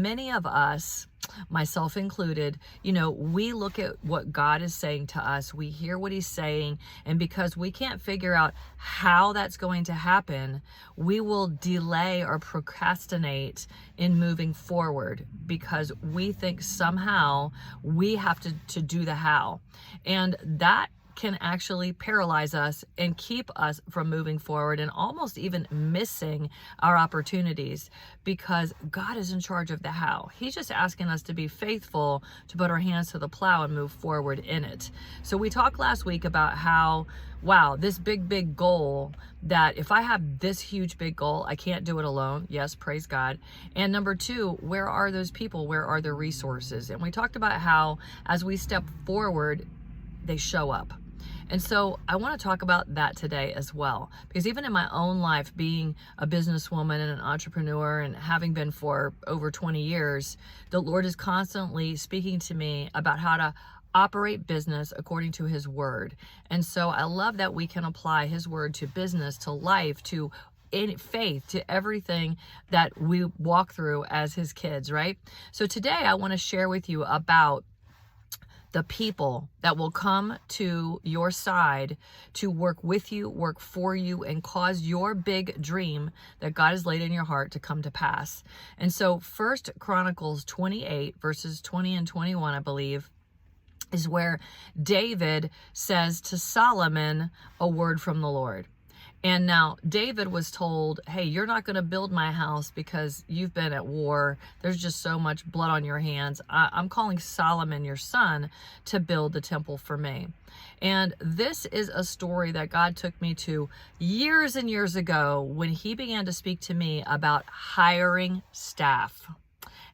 many of us, myself included, we look at what God is saying to us, we hear what he's saying, and because we can't figure out how that's going to happen, we will delay or procrastinate in moving forward because we think somehow we have to do the how. And that can actually paralyze us and keep us from moving forward and almost even missing our opportunities because God is in charge of the how. He's just asking us to be faithful, to put our hands to the plow and move forward in it. So we talked last week about how, wow, this big goal, that if I have this huge big goal, I can't do it alone. Yes, praise God. And number two, where are those people? Where are the resources? And we talked about how as we step forward, they show up. And so I want to talk about that today as well, because even in my own life, being a businesswoman and an entrepreneur and having been for over 20 years, the Lord is constantly speaking to me about how to operate business according to his word. And so I love that we can apply his word to business, to life, to in faith, to everything that we walk through as his kids, right? So today I want to share with you about the people that will come to your side to work with you, work for you, and cause your big dream that God has laid in your heart to come to pass. And so 1 Chronicles 28, verses 20 and 21, I believe, is where David says to Solomon a word from the Lord. And now David was told, hey, you're not going to build my house because you've been at war. There's just so much blood on your hands. I'm calling Solomon, your son, to build the temple for me. And this is a story that God took me to years and years ago when he began to speak to me about hiring staff.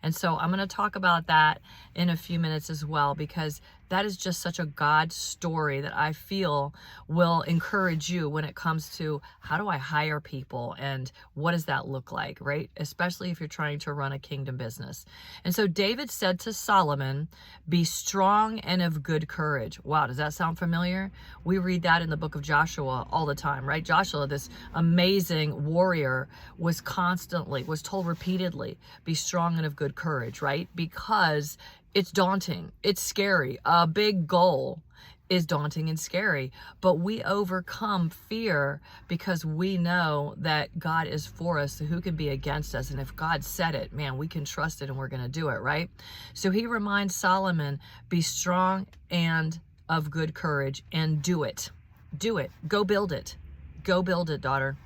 And so I'm going to talk about that in a few minutes as well, because that is just such a God story that I feel will encourage you when it comes to how do I hire people and what does that look like, right? Especially if you're trying to run a kingdom business. And so David said to Solomon, be strong and of good courage. Wow, does that sound familiar? We read that in the book of Joshua all the time, right? Joshua, this amazing warrior, was told repeatedly, be strong and of good courage, right? Because it's daunting. It's scary. A big goal is daunting and scary, but we overcome fear because we know that God is for us. So who can be against us? And if God said it, man, we can trust it and we're going to do it, right? So he reminds Solomon, be strong and of good courage and do it. Do it. Go build it. Go build it, daughter.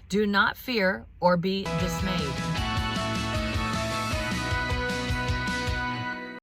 Do not fear or be dismayed.